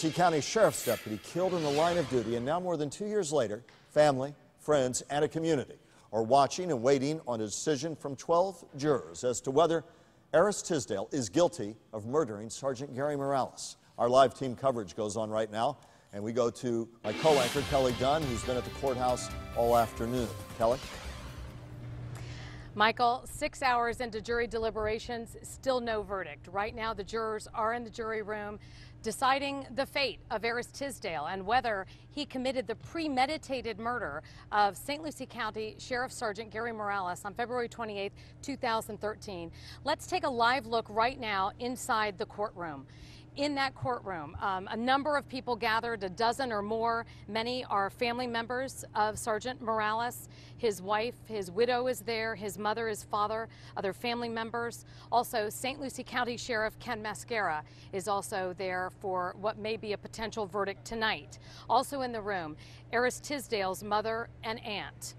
Lucie County Sheriff's deputy killed in the line of duty, and now more than 2 years later, family, friends, and a community are watching and waiting on a decision from 12 jurors as to whether Eris Tisdale is guilty of murdering Sergeant Gary Morales. Our live team coverage goes on right now, and we go to my co-anchor, Kelly Dunn, who's been at the courthouse all afternoon. Kelly? Michael, 6 hours into jury deliberations, still no verdict. Right now, the jurors are in the jury room deciding the fate of Eris Tisdale and whether he committed the premeditated murder of St. Lucie County Sheriff Sergeant Gary Morales on February 28, 2013. Let's take a live look right now inside the courtroom. In that courtroom, a number of people gathered, a dozen or more. Many are family members of Sergeant Morales. His wife, his widow is there, his mother, his father, other family members. Also, St. Lucie County Sheriff Ken Mascara is also there for what may be a potential verdict tonight. Also in the room, Eris Tisdale's mother and aunt.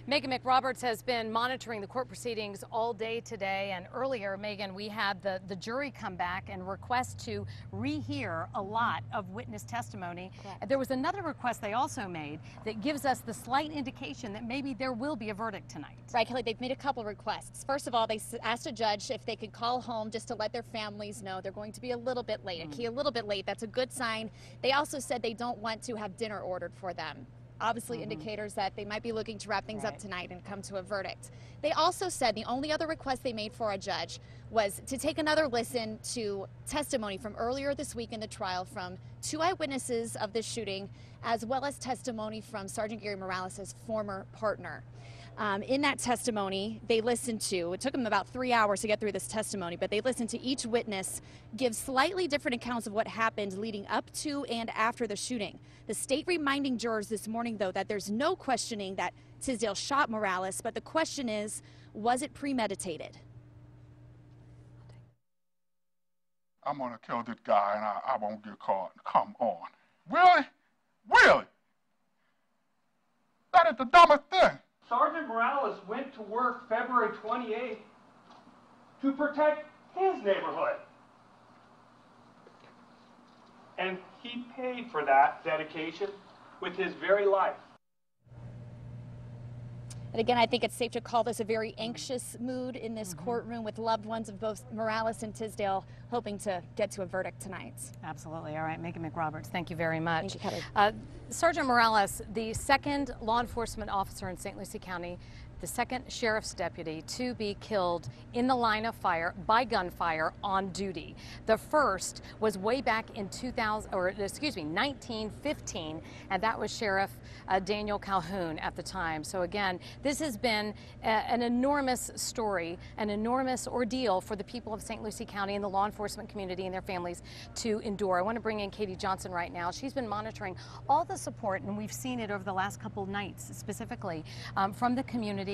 Megan McRoberts has been monitoring the court proceedings all day today, and earlier, Megan, we had the jury come back and request to rehear a lot of witness testimony. Correct. There was another request they also made that gives us the slight indication that maybe there will be a verdict tonight. Right, Kelly, they've made a couple requests. First of all, they asked a judge if they could call home just to let their families know they're going to be a little bit late. A little bit late, that's a good sign. They also said they don't want to have dinner ordered for them. Obviously indicators that they might be looking to wrap things up tonight and come to a verdict. They also said the only other request they made for a judge was to take another listen to testimony from earlier this week in the trial from 2 eyewitnesses of this shooting, as well as testimony from Sergeant Gary Morales' former partner. In that testimony, they listened to, it took them about 3 hours to get through this testimony, but they listened to each witness give slightly different accounts of what happened leading up to and after the shooting. The state reminding jurors this morning, though, that there's no questioning that Tisdale shot Morales, but the question is, was it premeditated? I'm gonna kill this guy and I won't get caught. Come on. Really? Really? That is the dumbest thing. Sergeant Morales went to work February 28th to protect his neighborhood. And he paid for that dedication with his very life. And again, I think it's safe to call this a very anxious mood in this courtroom with loved ones of both Morales and Tisdale hoping to get to a verdict tonight. Absolutely. All right, Megan McRoberts, thank you very much. Thank you, Kelly. Sergeant Morales, the second law enforcement officer in St. Lucie County, the second sheriff's deputy to be killed in the line of fire by gunfire on duty. The first was way back in 1915, and that was Sheriff Daniel Calhoun at the time. So again, this has been an enormous story, an enormous ordeal for the people of St. Lucie County and the law enforcement community and their families to endure. I want to bring in Katie Johnson right now. She's been monitoring all the support, and we've seen it over the last couple of nights specifically from the community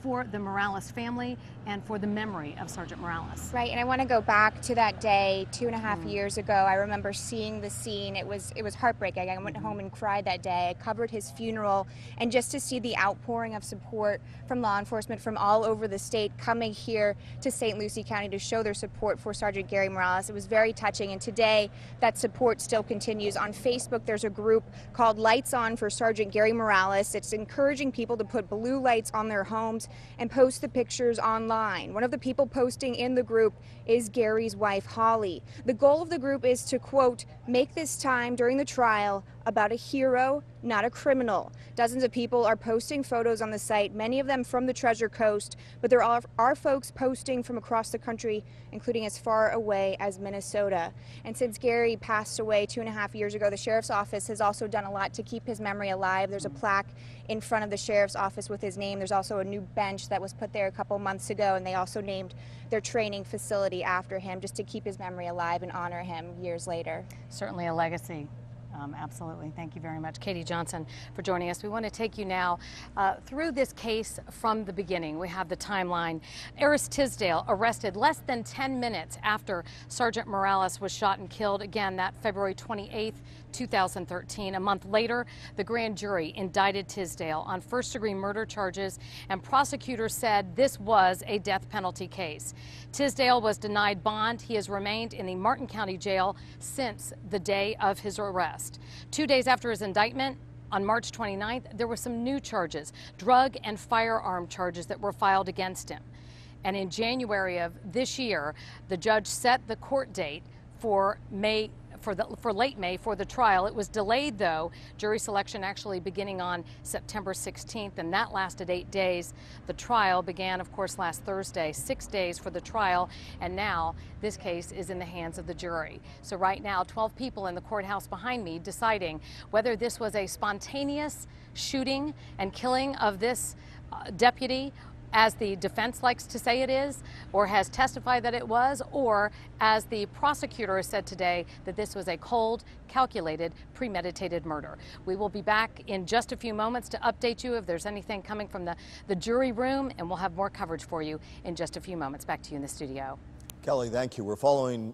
for the Morales family and for the memory of Sergeant Morales. Right, and I want to go back to that day 2.5 years ago. I remember seeing the scene. It was heartbreaking. I went home and cried that day. I covered his funeral, and just to see the outpouring of support from law enforcement from all over the state coming here to St. Lucie County to show their support for Sergeant Gary Morales, it was very touching. And today, that support still continues. On Facebook, there's a group called Lights On for Sergeant Gary Morales. It's encouraging people to put blue lights on their homes and post the pictures online. One of the people posting in the group is Gary's wife, Holly. The goal of the group is to, quote, make this time during the trial about a hero, not a criminal. Dozens of people are posting photos on the site, many of them from the Treasure Coast, but there are folks posting from across the country, including as far away as Minnesota. And since Gary passed away 2.5 years ago, the Sheriff's Office has also done a lot to keep his memory alive. There's a plaque in front of the Sheriff's Office with his name. There's also a new bench that was put there a couple months ago, and they also named their training facility after him just to keep his memory alive and honor him years later. Certainly a legacy. Absolutely. Thank you very much, Katie Johnson, for joining us. We want to take you now through this case from the beginning. We have the timeline. Eris Tisdale arrested less than 10 minutes after Sergeant Morales was shot and killed, again, that February 28th, 2013. A month later, the grand jury indicted Tisdale on first-degree murder charges, and prosecutors said this was a death penalty case. Tisdale was denied bond. He has remained in the Martin County Jail since the day of his arrest. 2 days after his indictment, on March 29th, there were some new charges, drug and firearm charges that were filed against him. And in January of this year, the judge set the court date for late May for the trial. It was delayed, though, jury selection actually beginning on September 16th, and that lasted 8 days. The trial began, of course, last Thursday. 6 days for the trial, and now this case is in the hands of the jury. So right now, 12 people in the courthouse behind me deciding whether this was a spontaneous shooting and killing of this deputy, as the defense likes to say it is, or has testified that it was, or as the prosecutor has said today, that this was a cold, calculated, premeditated murder. We will be back in just a few moments to update you if there's anything coming from the jury room, and we'll have more coverage for you in just a few moments. Back to you in the studio. Kelly, thank you. We're following